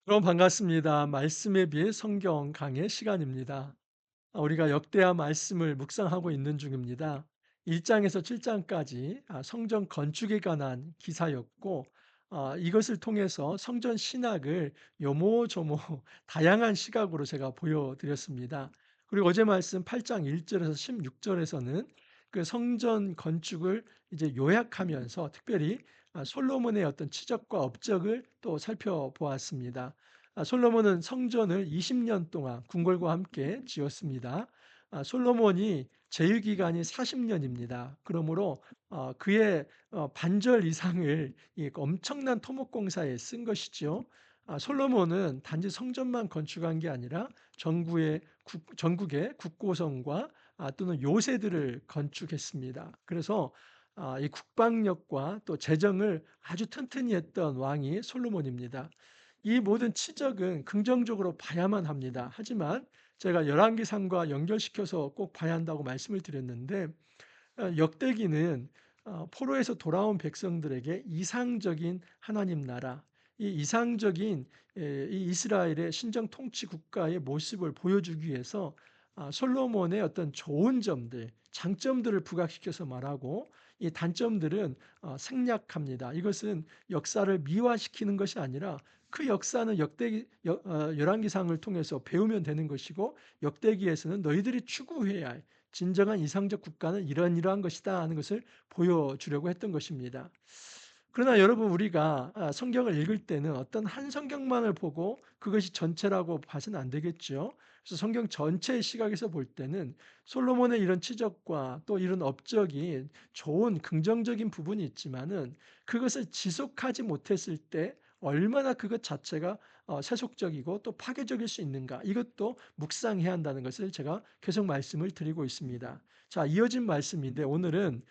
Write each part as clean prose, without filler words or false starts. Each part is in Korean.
그럼 반갑습니다. 말씀에 비해 성경 강의 시간입니다. 우리가 역대하 말씀을 묵상하고 있는 중입니다. 1 장에서 7 장까지 성전 건축에 관한 기사였고, 이것을 통해서 성전 신학을 요모조모 다양한 시각으로 제가 보여드렸습니다. 그리고 어제 말씀 8장 1 절에서 16 절에서는 그 성전 건축을 이제 요약하면서 특별히 솔로몬의 어떤 치적과 업적을 또 살펴보았습니다. 솔로몬은 성전을 20년 동안 궁궐과 함께 지었습니다. 솔로몬이 제위 기간이 40 년입니다. 그러므로 그의 반절 이상을 이 엄청난 토목공사에 쓴 것이죠. 솔로몬은 단지 성전만 건축한 게 아니라 전국의 국고성과 또는 요새들을 건축했습니다. 그래서 이 국방력과 또 재정을 아주 튼튼히 했던 왕이 솔로몬입니다. 이 모든 치적은 긍정적으로 봐야만 합니다. 하지만 제가 열왕기상과 연결시켜서 꼭 봐야 한다고 말씀을 드렸는데, 역대기는 포로에서 돌아온 백성들에게 이상적인 하나님 나라, 이 이상적인 이 이스라엘의 신정 통치 국가의 모습을 보여주기 위해서 솔로몬의 어떤 좋은 점들, 장점들을 부각시켜서 말하고, 이 단점들은 생략합니다. 이것은 역사를 미화시키는 것이 아니라 그 역사는 열왕기상을 통해서 배우면 되는 것이고, 역대기에서는 너희들이 추구해야 할 진정한 이상적 국가는 이러한 것이다 하는 것을 보여주려고 했던 것입니다. 그러나 여러분, 우리가 성경을 읽을 때는 어떤 한 성경만을 보고 그것이 전체라고 봐서는 안 되겠죠. 그래서 성경 전체의 시각에서 볼 때는 솔로몬의 이런 치적과 또 이런 업적이 좋은 긍정적인 부분이 있지만은, 그것을 지속하지 못했을 때 얼마나 그것 자체가 세속적이고 또 파괴적일 수 있는가, 이것도 묵상해야 한다는 것을 제가 계속 말씀을 드리고 있습니다. 자, 이어진 말씀인데 오늘은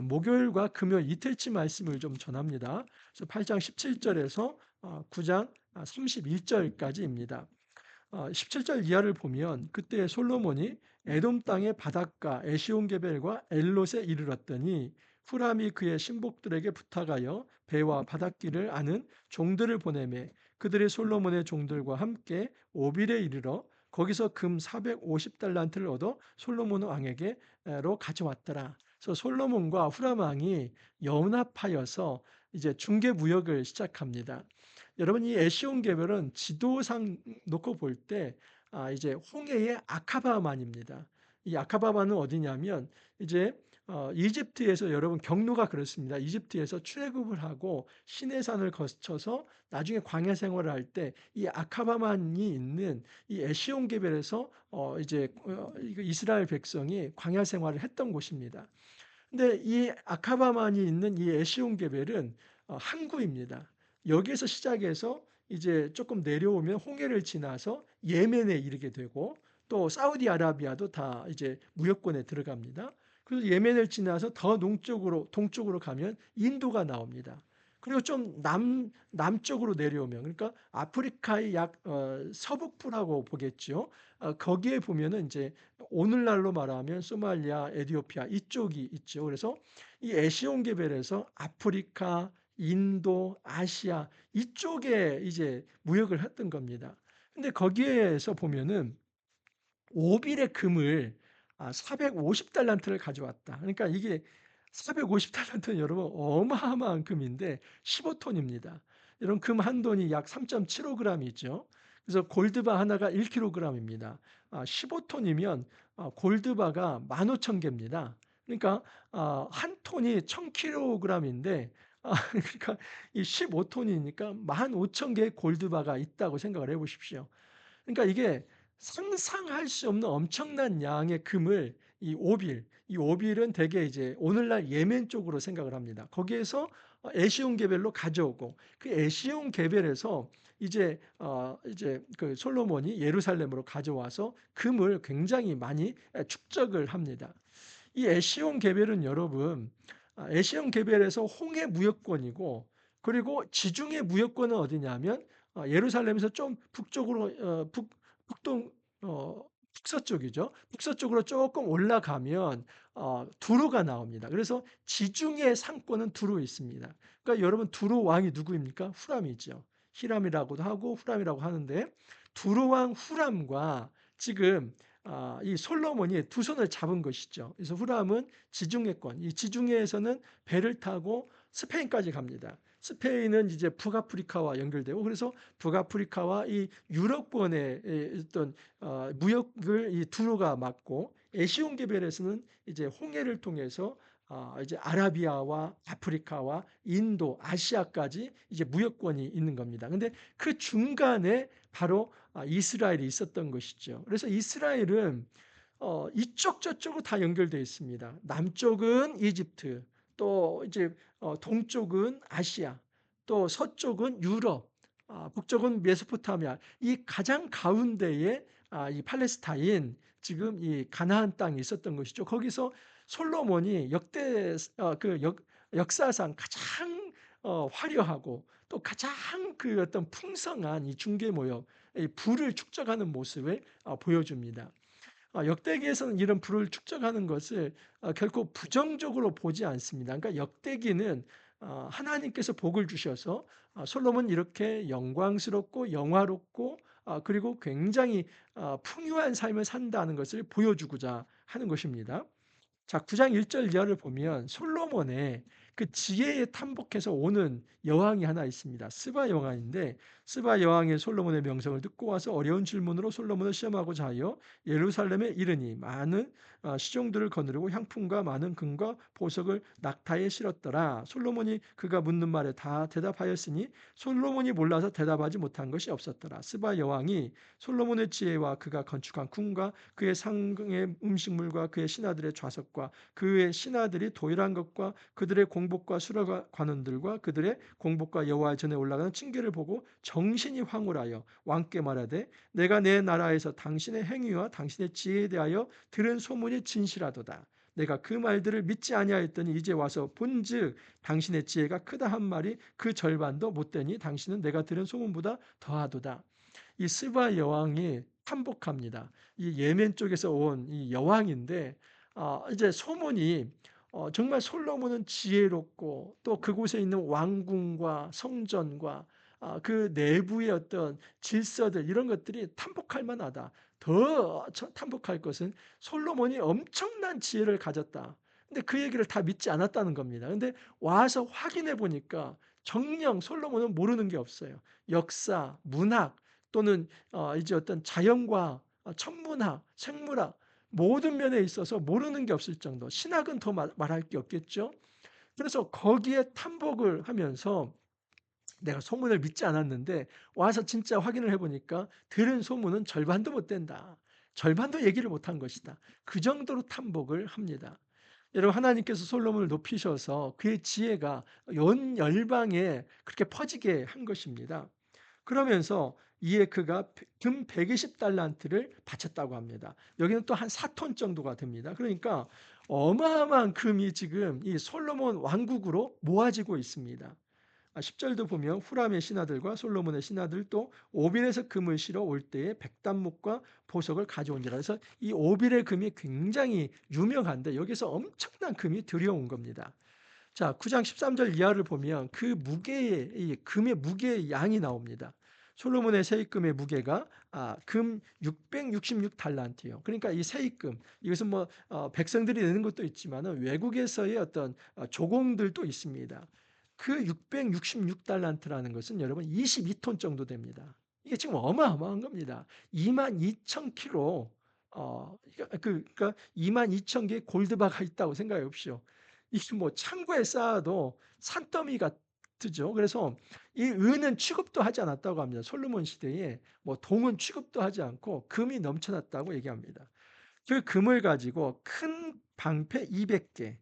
목요일과 금요일 이틀치 말씀을 좀 전합니다. 그래서 8장 17 절에서 9장 31 절까지입니다. 17절 이하를 보면, 그때 솔로몬이 에돔 땅의 바닷가 에시온게벨과 엘롯에 이르렀더니 후람이 그의 신복들에게 부탁하여 배와 바닷길을 아는 종들을 보내매 그들이 솔로몬의 종들과 함께 오빌에 이르러 거기서 금 450달란트를 얻어 솔로몬 왕에게로 가져왔더라. 그래서 솔로몬과 후람 왕이 연합하여서 이제 중개 무역을 시작합니다. 여러분, 이 에시온 계별은 지도상 놓고 볼 때 이제 홍해의 아카바만입니다. 이 아카바만은 어디냐면 이제 이집트에서, 여러분 경로가 그렇습니다. 이집트에서 출애굽을 하고 시내산을 거쳐서 나중에 광야 생활을 할 때 이 아카바만이 있는 이 에시온 계별에서 이제 이거 이스라엘 백성이 광야 생활을 했던 곳입니다. 근데 이 아카바만이 있는 이 에시온 게벨은 항구입니다. 여기에서 시작해서 이제 조금 내려오면 홍해를 지나서 예멘에 이르게 되고, 또 사우디아라비아도 다 이제 무역권에 들어갑니다. 그래서 예멘을 지나서 더 동쪽으로 가면 인도가 나옵니다. 그리고 좀 남쪽으로 내려오면, 그러니까 아프리카의 약 서북부라고 보겠죠. 거기에 보면은 이제 오늘날로 말하면 소말리아, 에티오피아 이쪽이 있죠. 그래서 이 에시온게벨에서 아프리카, 인도, 아시아 이쪽에 이제 무역을 했던 겁니다. 근데 거기에서 보면은 오빌의 금을 450 달란트를 가져왔다. 그러니까 이게 450 달란트는 여러분 어마어마한 금인데 15 톤입니다. 여러분, 금 한 돈이 약 3.75 그램이죠. 그래서 골드바 하나가 1 킬로그램입니다. 15 톤이면 골드바가 15,000 개입니다. 그러니까 한 톤이 1,000 킬로그램인데, 그러니까 이 15 톤이니까 15,000 개의 골드바가 있다고 생각을 해 보십시오. 그러니까 이게 상상할 수 없는 엄청난 양의 금을 이 오빌은 대개 이제 오늘날 예멘 쪽으로 생각을 합니다. 거기에서 에시온 게벨로 가져오고, 그 에시온 게벨에서 이제 그 솔로몬이 예루살렘으로 가져와서 금을 굉장히 많이 축적을 합니다. 이 에시온 게벨은 여러분, 에시온 게벨에서 홍해 무역권이고, 그리고 지중해 무역권은 어디냐면 예루살렘에서 좀 북쪽으로 북동 북서쪽이죠. 북서쪽으로 조금 올라가면 두로가 나옵니다. 그래서 지중해 상권은 두로에 있습니다. 그러니까 여러분, 두로 왕이 누구입니까? 후람이죠. 히람이라고도 하고 후람이라고 하는데 두로왕 후람과 지금 이 솔로몬이 두 손을 잡은 것이죠. 그래서 후람은 지중해권, 이 지중해에서는 배를 타고 스페인까지 갑니다. 스페인은 이제 북아프리카와 연결되고 그래서 북아프리카와 이 유럽권의 어떤 무역을 이 두로가 맡고 에시온게벨에서는 이제 홍해를 통해서 이제 아라비아와 아프리카와 인도, 아시아까지 이제 무역권이 있는 겁니다. 근데 그 중간에 바로 이스라엘이 있었던 것이죠. 그래서 이스라엘은 이쪽 저쪽으로 다 연결되어 있습니다. 남쪽은 이집트, 또 이제 동쪽은 아시아, 또 서쪽은 유럽, 북쪽은 메소포타미아. 이 가장 가운데에 이 팔레스타인 지금 이 가나안 땅이 있었던 것이죠. 거기서 솔로몬이 역대 역사상 가장 화려하고 또 가장 그 어떤 풍성한 이 중개모역, 이 부를 축적하는 모습을 보여줍니다. 역대기에서는 이런 부를 축적하는 것을 결코 부정적으로 보지 않습니다. 그러니까 역대기는 하나님께서 복을 주셔서 솔로몬 이렇게 영광스럽고 영화롭고 그리고 굉장히 풍요한 삶을 산다는 것을 보여주고자 하는 것입니다. 자, 9장 1절 이하를 보면 솔로몬의 그 지혜에 탐복해서 오는 여왕이 하나 있습니다. 스바 여왕인데 스바 여왕의 솔로몬의 명성을 듣고 와서 어려운 질문으로 솔로몬을 시험하고자 하여 예루살렘에 이르니 많은 시종들을 거느리고 향품과 많은 금과 보석을 낙타에 실었더라. 솔로몬이 그가 묻는 말에 다 대답하였으니 솔로몬이 몰라서 대답하지 못한 것이 없었더라. 스바 여왕이 솔로몬의 지혜와 그가 건축한 궁과 그의 상의 음식물과 그의 신하들의 좌석과 그의 신하들이 도일한 것과 그들의 공복과 수레 관원들과 그들의 공복과 여호와 전에 올라가는 징계를 보고 정신이 황홀하여 왕께 말하되 내가 내 나라에서 당신의 행위와 당신의 지혜에 대하여 들은 소문이 진실하도다. 내가 그 말들을 믿지 아니하였더니 이제 와서 본즉 당신의 지혜가 크다 한 말이 그 절반도 못되니 당신은 내가 들은 소문보다 더하도다. 이 스바 여왕이 탐복합니다. 이 예멘 쪽에서 온 이 여왕인데 이제 소문이 정말 솔로몬은 지혜롭고 또 그곳에 있는 왕궁과 성전과 그 내부의 어떤 질서들 이런 것들이 탐복할 만하다. 더 탐복할 것은 솔로몬이 엄청난 지혜를 가졌다. 근데 그 얘기를 다 믿지 않았다는 겁니다. 근데 와서 확인해 보니까 정녕 솔로몬은 모르는 게 없어요. 역사, 문학 또는 이제 어떤 자연과 천문학, 생물학 모든 면에 있어서 모르는 게 없을 정도. 신학은 더 말할 게 없겠죠. 그래서 거기에 탐복을 하면서 내가 소문을 믿지 않았는데 와서 진짜 확인을 해 보니까 들은 소문은 절반도 못 된다. 절반도 얘기를 못한 것이다. 그 정도로 탐복을 합니다. 여러분 하나님께서 솔로몬을 높이셔서 그의 지혜가 온 열방에 그렇게 퍼지게 한 것입니다. 그러면서 이에 그가 금 120달란트를 바쳤다고 합니다. 여기는 또 한 4톤 정도가 됩니다. 그러니까 어마어마한 금이 지금 이 솔로몬 왕국으로 모아지고 있습니다. 10절도 보면 후람의 신하들과 솔로몬의 신하들 또 오빌에서 금을 실어 올 때에 백단목과 보석을 가져온지라. 그래서 이 오빌의 금이 굉장히 유명한데 여기서 엄청난 금이 들여온 겁니다. 자, 9장 13절 이하를 보면 그 무게의 이 금의 무게의 양이 나옵니다. 솔로몬의 세입금의 무게가 금 666달란트예요. 그러니까 이 세입금 이것은 뭐 백성들이 내는 것도 있지만은 외국에서의 어떤 조공들도 있습니다. 그 666달란트라는 것은 여러분 22톤 정도 됩니다. 이게 지금 어마어마한 겁니다. 22,000kg 그러니까 22,000개의 골드바가 있다고 생각해 보십시오. 이게 뭐 창고에 쌓아도 산더미 같죠. 그래서 이 은은 취급도 하지 않았다고 합니다. 솔로몬 시대에 뭐 동은 취급도 하지 않고 금이 넘쳐났다고 얘기합니다. 그 금을 가지고 큰 방패 200개,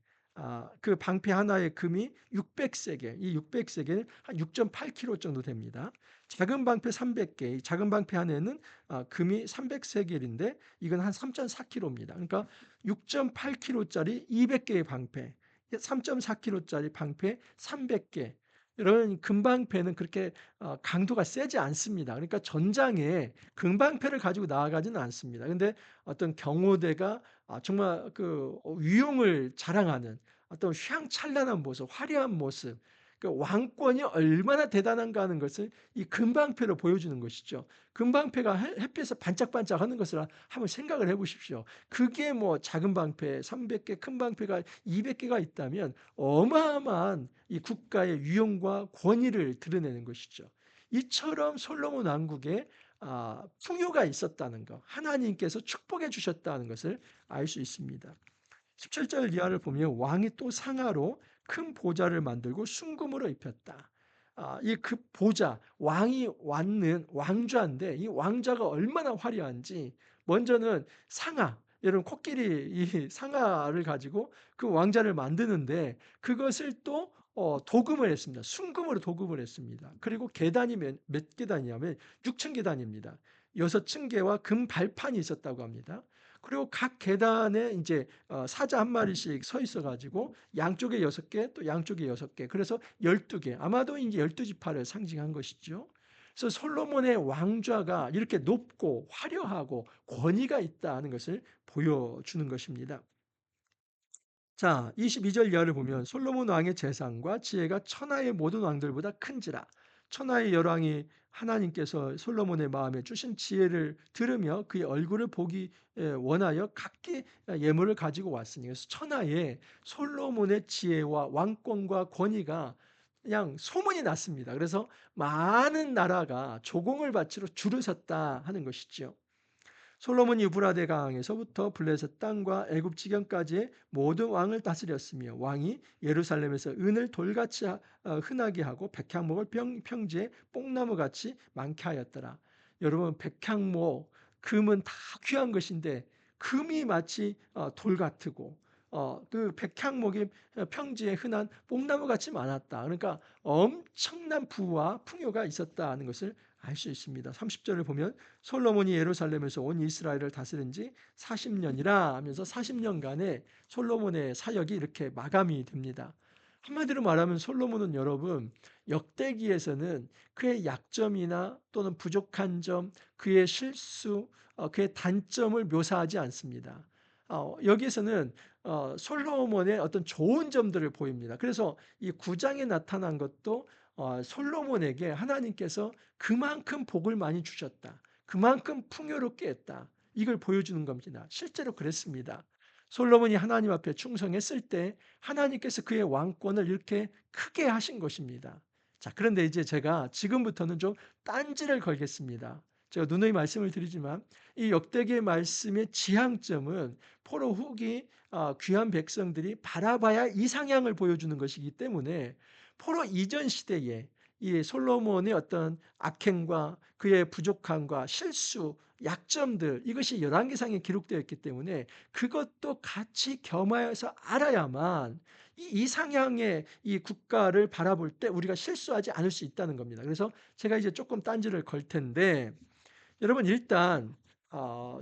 그 방패 하나의 금이 600세겔, 이 600세겔은 한 6.8kg 정도 됩니다. 작은 방패 300개, 이 작은 방패 하나에는 금이 300세겔인데 이건 한 3.4kg입니다. 그러니까 6.8kg짜리 200개의 방패, 3.4kg짜리 방패 300개. 이런 금방패는 그렇게 강도가 세지 않습니다. 그러니까 전장에 금방패를 가지고 나아가지는 않습니다. 근데 어떤 경호대가 정말 그 위용을 자랑하는 어떤 휘황찬란한 모습, 화려한 모습, 그 왕권이 얼마나 대단한가 하는 것을 이 금방패로 보여주는 것이죠. 금방패가 햇빛에 반짝반짝하는 것을 한번 생각을 해 보십시오. 그게 뭐 작은 방패 300개, 큰 방패가 200개가 있다면 어마어마한 이 국가의 위용과 권위를 드러내는 것이죠. 이처럼 솔로몬 왕국에 풍요가 있었다는 것, 하나님께서 축복해 주셨다는 것을 알 수 있습니다. 17절 이하를 보면 왕이 또 상하로 큰 보좌를 만들고 순금으로 입혔다. 이 그 보좌, 왕이 왔는 왕좌인데 이 왕좌가 얼마나 화려한지 먼저는 상하, 여러분 코끼리 이 상하를 가지고 그 왕좌를 만드는데 그것을 또 도금을 했습니다. 순금으로 도금을 했습니다. 그리고 계단이 몇 계단이냐면 6층 계단입니다. 6층계와 금 발판이 있었다고 합니다. 그리고 각 계단에 이제 사자 한 마리씩 서 있어 가지고 양쪽에 6개 또 양쪽에 6개 그래서 12개 아마도 이제 12지파를 상징한 것이죠. 그래서 솔로몬의 왕좌가 이렇게 높고 화려하고 권위가 있다는 것을 보여주는 것입니다. 자, 22절 이하를 보면 솔로몬 왕의 재산과 지혜가 천하의 모든 왕들보다 큰지라. 천하의 열왕이 하나님께서 솔로몬의 마음에 주신 지혜를 들으며 그의 얼굴을 보기 원하여 각기 예물을 가지고 왔으니 그래서 천하에 솔로몬의 지혜와 왕권과 권위가 그냥 소문이 났습니다. 그래서 많은 나라가 조공을 바치러 줄을 섰다 하는 것이죠. 솔로몬이 유브라데 강에서부터 블레셋 땅과 애굽 지경까지의 모든 왕을 다스렸으며 왕이 예루살렘에서 은을 돌같이 흔하게 하고 백향목을 평지에 뽕나무같이 많게 하였더라. 여러분 백향목 금은 다 귀한 것인데 금이 마치 돌 같고 그 백향목이 평지에 흔한 뽕나무같이 많았다. 그러니까 엄청난 부와 풍요가 있었다는 것을 알 수 있습니다. 30절을 보면 솔로몬이 예루살렘에서 온 이스라엘을 다스린 지 40년이라 하면서 40년간의 솔로몬의 사역이 이렇게 마감이 됩니다. 한마디로 말하면 솔로몬은 여러분 역대기에서는 그의 약점이나 또는 부족한 점, 그의 실수, 그의 단점을 묘사하지 않습니다. 여기에서는 솔로몬의 어떤 좋은 점들을 보입니다. 그래서 이 9장에 나타난 것도 솔로몬에게 하나님께서 그만큼 복을 많이 주셨다. 그만큼 풍요롭게 했다. 이걸 보여주는 겁니다. 실제로 그랬습니다. 솔로몬이 하나님 앞에 충성했을 때 하나님께서 그의 왕권을 이렇게 크게 하신 것입니다. 자, 그런데 이제 제가 지금부터는 좀 딴지를 걸겠습니다. 제가 누누이 말씀을 드리지만 이 역대기의 말씀의 지향점은 포로 후기 귀한 백성들이 바라봐야 이상향을 보여주는 것이기 때문에 포로 이전 시대에 이 솔로몬의 어떤 악행과 그의 부족함과 실수, 약점들 이것이 열왕기상에 기록되어 있기 때문에 그것도 같이 겸하여서 알아야만 이 이상향의 이 국가를 바라볼 때 우리가 실수하지 않을 수 있다는 겁니다. 그래서 제가 이제 조금 딴지를 걸 텐데 여러분 일단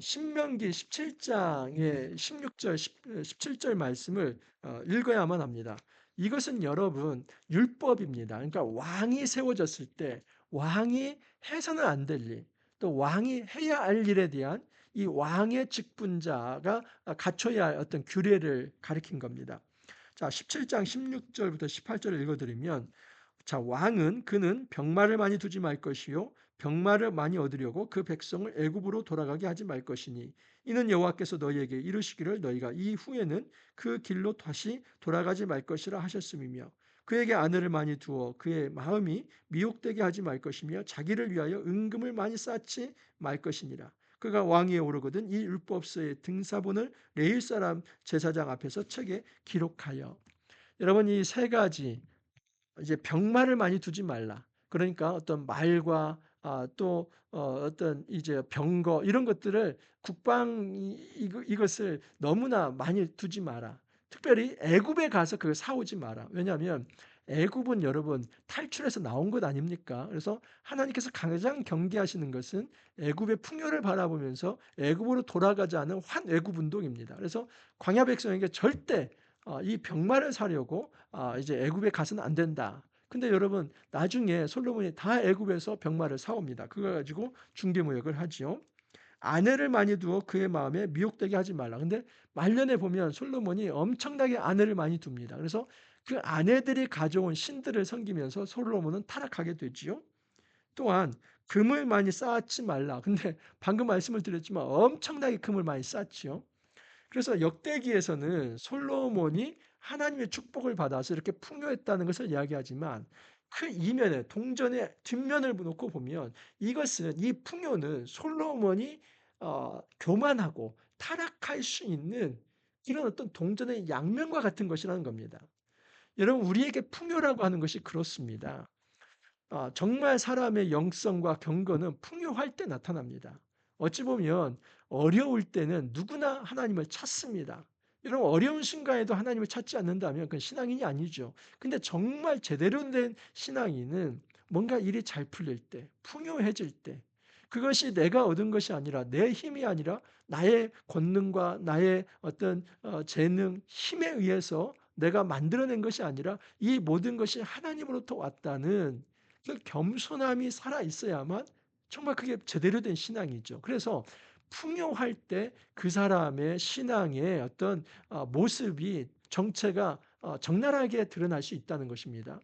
신명기 17장의 16절, 17절 말씀을 읽어야만 합니다. 이것은 여러분 율법입니다. 그러니까 왕이 세워졌을 때 왕이 해서는 안 될 일, 또 왕이 해야 할 일에 대한 이 왕의 직분자가 갖춰야 할 어떤 규례를 가리킨 겁니다. 자, 17장 16절부터 18절을 읽어드리면 자, 왕은 그는 병마를 많이 두지 말 것이요 병마를 많이 얻으려고 그 백성을 애굽으로 돌아가게 하지 말 것이니 이는 여호와께서 너희에게 이르시기를 너희가 이후에는 그 길로 다시 돌아가지 말 것이라 하셨음이며 그에게 아내를 많이 두어 그의 마음이 미혹되게 하지 말 것이며 자기를 위하여 은금을 많이 쌓지 말 것이니라. 그가 왕위에 오르거든 이 율법서의 등사본을 레일 사람 제사장 앞에서 책에 기록하여. 여러분 이 세 가지 이제 병마를 많이 두지 말라. 그러니까 어떤 말과 또 어떤 이제 병거 이런 것들을 국방 이것을 너무나 많이 두지 마라. 특별히 애굽에 가서 그걸 사오지 마라. 왜냐하면 애굽은 여러분 탈출해서 나온 것 아닙니까? 그래서 하나님께서 가장 경계하시는 것은 애굽의 풍요를 바라보면서 애굽으로 돌아가지 않은 환애굽 운동입니다. 그래서 광야 백성에게 절대 이 병마를 사려고 이제 애굽에 가서는 안 된다. 근데 여러분 나중에 솔로몬이 다 애굽에서 병마를 사옵니다. 그거 가지고 중개무역을 하지요. 아내를 많이 두어 그의 마음에 미혹되게 하지 말라. 근데 말년에 보면 솔로몬이 엄청나게 아내를 많이 둡니다. 그래서 그 아내들이 가져온 신들을 섬기면서 솔로몬은 타락하게 되지요. 또한 금을 많이 쌓지 말라. 근데 방금 말씀을 드렸지만 엄청나게 금을 많이 쌓지요. 그래서 역대기에서는 솔로몬이 하나님의 축복을 받아서 이렇게 풍요했다는 것을 이야기하지만 그 이면에 동전의 뒷면을 놓고 보면 이것은 이 풍요는 솔로몬이 교만하고 타락할 수 있는 이런 어떤 동전의 양면과 같은 것이라는 겁니다. 여러분 우리에게 풍요라고 하는 것이 그렇습니다. 정말 사람의 영성과 경건은 풍요할 때 나타납니다. 어찌 보면 어려울 때는 누구나 하나님을 찾습니다. 여러분 어려운 순간에도 하나님을 찾지 않는다면 그건 신앙인이 아니죠. 근데 정말 제대로 된 신앙인은 뭔가 일이 잘 풀릴 때, 풍요해질 때 그것이 내가 얻은 것이 아니라 내 힘이 아니라 나의 권능과 나의 어떤 재능, 힘에 의해서 내가 만들어낸 것이 아니라 이 모든 것이 하나님으로부터 왔다는 그 겸손함이 살아 있어야만 정말 그게 제대로 된 신앙이죠. 그래서 풍요할 때 그 사람의 신앙의 어떤 모습이 정체가 적나라하게 드러날 수 있다는 것입니다.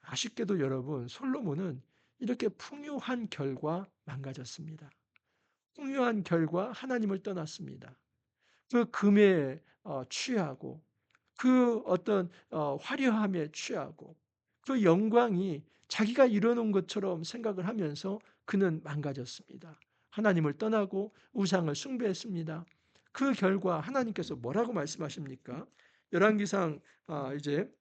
아쉽게도 여러분 솔로몬은 이렇게 풍요한 결과 망가졌습니다. 풍요한 결과 하나님을 떠났습니다. 그 금에 취하고 그 어떤 화려함에 취하고 그 영광이 자기가 이뤄놓은 것처럼 생각을 하면서 그는 망가졌습니다. 하나님을 떠나고 우상을 숭배했습니다. 그 결과 하나님께서 뭐라고 말씀하십니까? 열왕기상 이제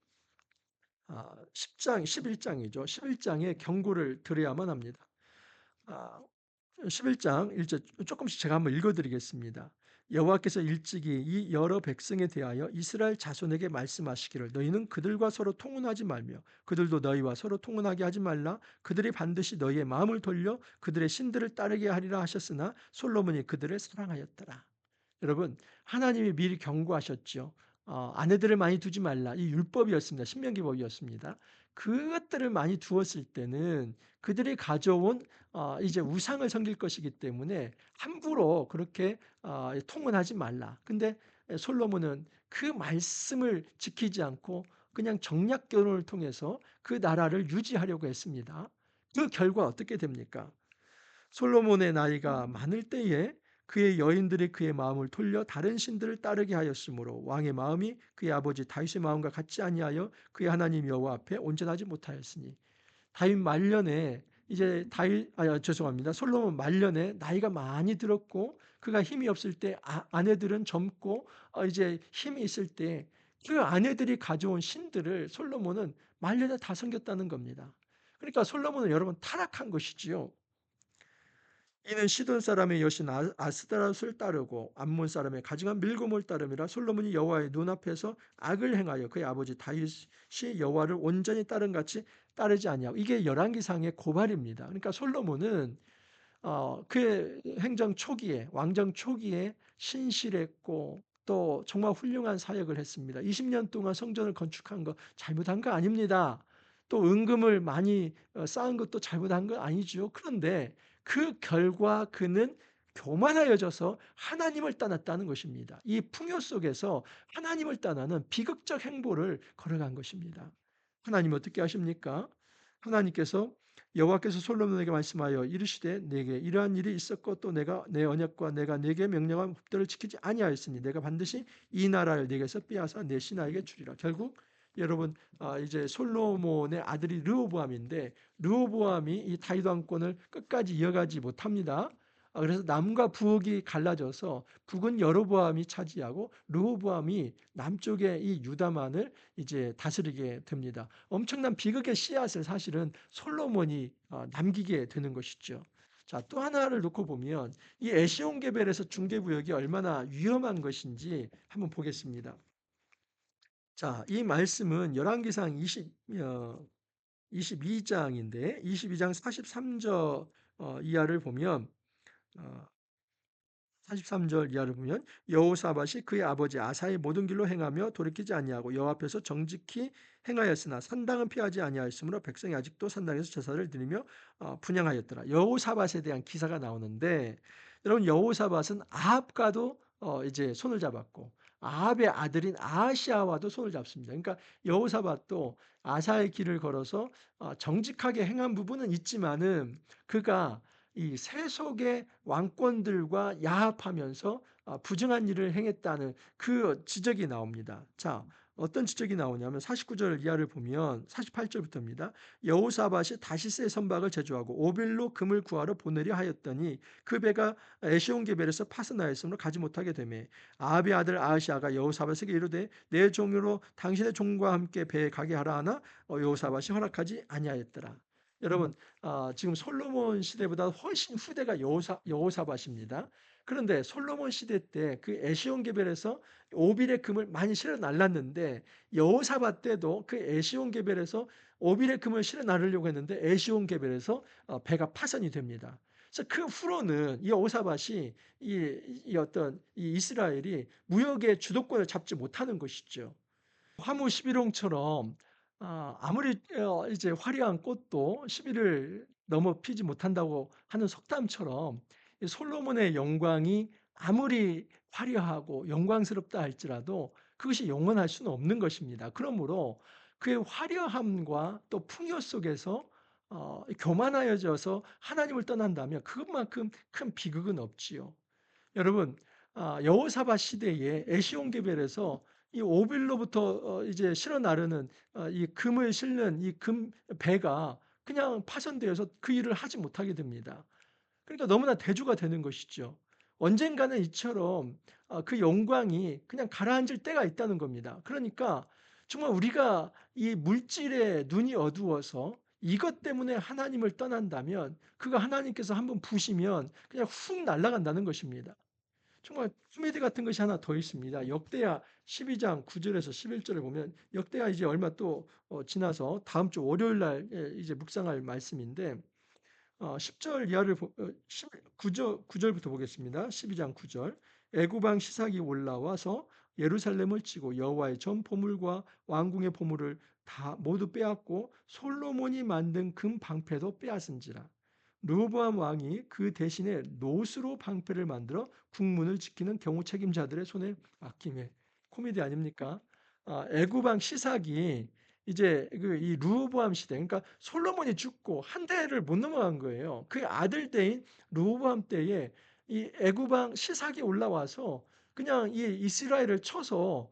10장, 11장이죠. 11장에 경고를 드려야만 합니다. 11장 1절 조금씩 제가 한번 읽어드리겠습니다. 여호와께서 일찍이 이 여러 백성에 대하여 이스라엘 자손에게 말씀하시기를 너희는 그들과 서로 통혼하지 말며 그들도 너희와 서로 통혼하게 하지 말라. 그들이 반드시 너희의 마음을 돌려 그들의 신들을 따르게 하리라 하셨으나 솔로몬이 그들을 사랑하였더라. 여러분 하나님이 미리 경고하셨죠. 아내들을 많이 두지 말라. 이 율법이었습니다. 신명기법이었습니다. 그것들을 많이 두었을 때는 그들이 가져온 이제 우상을 섬길 것이기 때문에 함부로 그렇게 통혼하지 말라. 근데 솔로몬은 그 말씀을 지키지 않고 그냥 정략 결혼을 통해서 그 나라를 유지하려고 했습니다. 그 결과 어떻게 됩니까? 솔로몬의 나이가 많을 때에 그의 여인들이 그의 마음을 돌려 다른 신들을 따르게 하였으므로 왕의 마음이 그의 아버지 다윗의 마음과 같지 아니하여 그의 하나님 여호와 앞에 온전하지 못하였으니 다윗 말년에 이제 죄송합니다. 솔로몬 말년에 나이가 많이 들었고 그가 힘이 없을 때 아내들은 젊고 이제 힘이 있을 때 그 아내들이 가져온 신들을 솔로몬은 말년에 다 섬겼다는 겁니다. 그러니까 솔로몬은 여러분 타락한 것이지요. 이는 시돈 사람의 여신 아스다롯을 따르고 암몬 사람의 가증한 밀곰을 따름이라 솔로몬이 여호와의 눈앞에서 악을 행하여 그의 아버지 다윗이 여호와를 온전히 따른 같이 따르지 아니하고 이게 열왕기상의 고발입니다. 그러니까 솔로몬은 그의 행정 초기에 왕정 초기에 신실했고 또 정말 훌륭한 사역을 했습니다. 20년 동안 성전을 건축한 거 잘못한 거 아닙니다. 또 은금을 많이 쌓은 것도 잘못한 거 아니죠. 그런데 그 결과 그는 교만하여져서 하나님을 떠났다는 것입니다. 이 풍요 속에서 하나님을 떠나는 비극적 행보를 걸어간 것입니다. 하나님 어떻게 하십니까? 하나님께서 여호와께서 솔로몬에게 말씀하여 이르시되 내게 이러한 일이 있었고 또 내가 내 언약과 내가 내게 명령한 법들을 지키지 아니하였으니 내가 반드시 이 나라를 내게서 빼앗아 내 신하에게 주리라. 결국 여러분 이제 솔로몬의 아들이 르호보암인데 르호보암이 이 다윗 왕권을 끝까지 이어가지 못합니다. 그래서 남과 북이 갈라져서 북은 여로보암이 차지하고 르호보암이 남쪽의 이 유다만을 이제 다스리게 됩니다. 엄청난 비극의 씨앗을 사실은 솔로몬이 남기게 되는 것이죠. 자, 또 하나를 놓고 보면 이 에시온게벨에서 중개구역이 얼마나 위험한 것인지 한번 보겠습니다. 자, 이 말씀은 열왕기상 22장인데 22장 43절 이하를 보면 43절 이하를 보면 여호사밧이 그의 아버지 아사의 모든 길로 행하며 돌이키지 아니하고 여호와 앞에서 정직히 행하였으나 산당은 피하지 아니하였으므로 백성이 아직도 산당에서 제사를 드리며 분향하였더라. 여호사밧에 대한 기사가 나오는데 여러분 여호사밧은 아합과도 이제 손을 잡았고 아합의 아들인 아하시아와도 손을 잡습니다. 그러니까 여호사밧도 아사의 길을 걸어서 정직하게 행한 부분은 있지만은 그가 이 세속의 왕권들과 야합하면서 부정한 일을 행했다는 그 지적이 나옵니다. 자, 어떤 지적이 나오냐면 49절 이하를 보면 48절부터입니다. 여호사밧이 다시스의 선박을 제조하고 오빌로 금을 구하러 보내려 하였더니 그 배가 에시온게벨에서 파스나였으므로 가지 못하게 되매 아합의 아들 아하시아가 여호사밧에게 이르되 내 종으로 당신의 종과 함께 배에 가게 하라 하나 여호사밧이 허락하지 아니하였더라. 여러분 지금 솔로몬 시대보다 훨씬 후대가 여호사밧입니다. 그런데 솔로몬 시대 때 그 에시온게벨에서 오빌의 금을 많이 실어 날랐는데 여호사밧 때도 그 에시온게벨에서 오빌의 금을 실어 나르려고 했는데 에시온게벨에서 배가 파손이 됩니다. 그래서 그 후로는 이 여호사밧이 이 어떤 이 이스라엘이 무역의 주도권을 잡지 못하는 것이죠. 화무 11홍처럼 아무리 이제 화려한 꽃도 11을 넘어 피지 못한다고 하는 속담처럼 이 솔로몬의 영광이 아무리 화려하고 영광스럽다 할지라도 그것이 영원할 수는 없는 것입니다. 그러므로 그의 화려함과 또 풍요 속에서 교만하여져서 하나님을 떠난다면 그것만큼 큰 비극은 없지요. 여러분 여호사밧 시대에 에시온게벨에서 이 오빌로부터 이제 실어 나르는 이 금을 싣는 이 금 배가 그냥 파손되어서 그 일을 하지 못하게 됩니다. 그러니까 너무나 대조가 되는 것이죠. 언젠가는 이처럼 그 영광이 그냥 가라앉을 때가 있다는 겁니다. 그러니까 정말 우리가 이 물질에 눈이 어두워서 이것 때문에 하나님을 떠난다면 그거 하나님께서 한번 부시면 그냥 훅 날아간다는 것입니다. 정말 코미디 같은 것이 하나 더 있습니다. 역대하 12장 9절에서 11절을 보면 역대하 이제 얼마 또 지나서 다음 주 월요일 날 이제 묵상할 말씀인데 10절 이하를 9절부터 보겠습니다. 12장 9절. 애굽 왕 시삭이 올라와서 예루살렘을 치고 여호와의 전 보물과 왕궁의 보물을 다 모두 빼앗고 솔로몬이 만든 금 방패도 빼앗은지라. 르호보암 왕이 그 대신에 노수로 방패를 만들어 국문을 지키는 경호 책임자들의 손에 맡김에. 코미디 아닙니까? 애굽 왕 시삭이 이제 그 이 르호보암 시대 그러니까 솔로몬이 죽고 한 대를 못 넘어간 거예요. 그 아들 때인 르호보암 때에 이 애굽 왕 시삭이 올라와서 그냥 이 이스라엘을 쳐서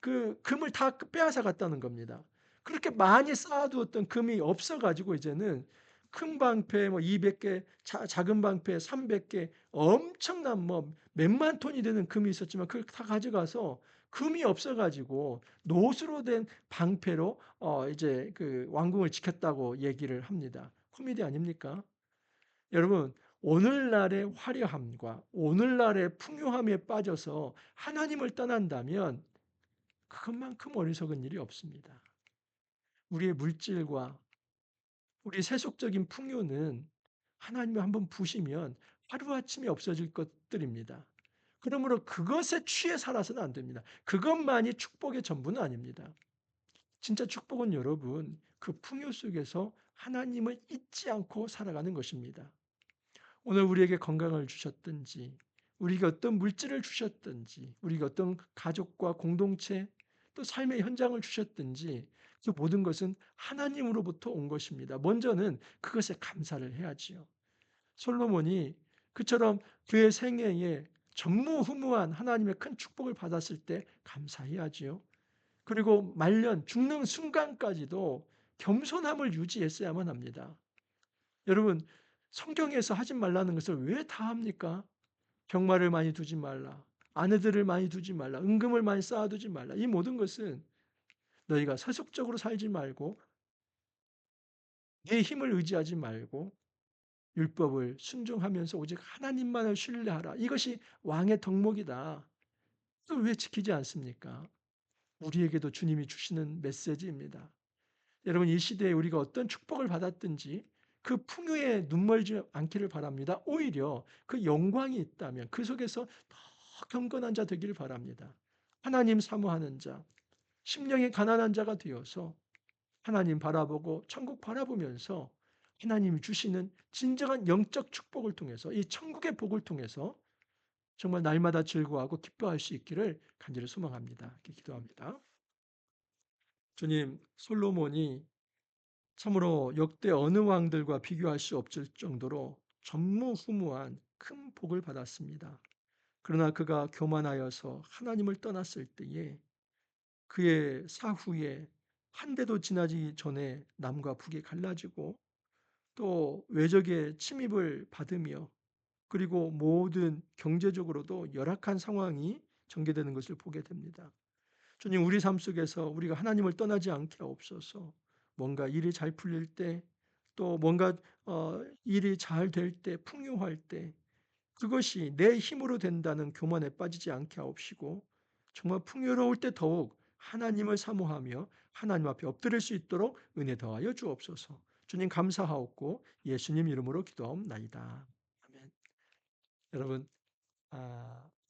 그 금을 다 빼앗아 갔다는 겁니다. 그렇게 많이 쌓아두었던 금이 없어 가지고 이제는 큰 방패 뭐 200개, 작은 방패 300개 엄청난 뭐 몇만 톤이 되는 금이 있었지만 그걸 다 가져가서 금이 없어 가지고 노수로 된 방패로 이제 그 왕궁을 지켰다고 얘기를 합니다. 코미디 아닙니까? 여러분, 오늘날의 화려함과 오늘날의 풍요함에 빠져서 하나님을 떠난다면 그것만큼 어리석은 일이 없습니다. 우리의 물질과 우리 세속적인 풍요는 하나님을 한번 부시면 하루아침에 없어질 것들입니다. 그러므로 그것에 취해 살아서는 안 됩니다. 그것만이 축복의 전부는 아닙니다. 진짜 축복은 여러분 그 풍요 속에서 하나님을 잊지 않고 살아가는 것입니다. 오늘 우리에게 건강을 주셨든지 우리에게 어떤 물질을 주셨든지 우리에게 어떤 가족과 공동체 또 삶의 현장을 주셨든지 그 모든 것은 하나님으로부터 온 것입니다. 먼저는 그것에 감사를 해야지요. 솔로몬이 그처럼 그의 생애에 전무후무한 하나님의 큰 축복을 받았을 때 감사해야지요. 그리고 말년 죽는 순간까지도 겸손함을 유지했어야만 합니다. 여러분 성경에서 하지 말라는 것을 왜 다 합니까? 병마를 많이 두지 말라. 아내들을 많이 두지 말라. 은금을 많이 쌓아두지 말라. 이 모든 것은 너희가 세속적으로 살지 말고 내 힘을 의지하지 말고 율법을 순종하면서 오직 하나님만을 신뢰하라. 이것이 왕의 덕목이다. 또 왜 지키지 않습니까? 우리에게도 주님이 주시는 메시지입니다. 여러분 이 시대에 우리가 어떤 축복을 받았든지 그 풍요에 눈멀지 않기를 바랍니다. 오히려 그 영광이 있다면 그 속에서 더 경건한 자 되기를 바랍니다. 하나님 사모하는 자, 심령이 가난한 자가 되어서 하나님 바라보고 천국 바라보면서 하나님이 주시는 진정한 영적 축복을 통해서 이 천국의 복을 통해서 정말 날마다 즐거워하고 기뻐할 수 있기를 간절히 소망합니다. 이렇게 기도합니다. 주님, 솔로몬이 참으로 역대 어느 왕들과 비교할 수 없을 정도로 전무후무한 큰 복을 받았습니다. 그러나 그가 교만하여서 하나님을 떠났을 때에 그의 사후에 한 대도 지나지 전에 남과 북이 갈라지고 또 외적의 침입을 받으며 그리고 모든 경제적으로도 열악한 상황이 전개되는 것을 보게 됩니다. 주님, 우리 삶 속에서 우리가 하나님을 떠나지 않게 하옵소서. 뭔가 일이 잘 풀릴 때, 또 뭔가 일이 잘 될 때, 풍요할 때 그것이 내 힘으로 된다는 교만에 빠지지 않게 하옵시고 정말 풍요로울 때 더욱 하나님을 사모하며 하나님 앞에 엎드릴 수 있도록 은혜 더하여 주옵소서. 주님 감사하옵고 예수님 이름으로 기도하옵나이다. 아멘. 여러분,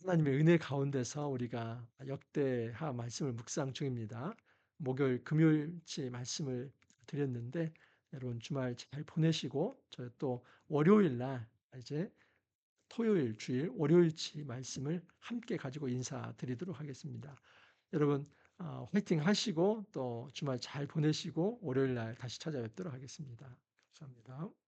하나님의 은혜 가운데서 우리가 역대하 말씀을 묵상 중입니다. 목요일, 금요일치 말씀을 드렸는데 여러분 주말 잘 보내시고 저희 또 월요일 날 이제 토요일, 주일, 월요일치 말씀을 함께 가지고 인사드리도록 하겠습니다. 여러분 화이팅 하시고 또 주말 잘 보내시고 월요일 날 다시 찾아뵙도록 하겠습니다. 감사합니다.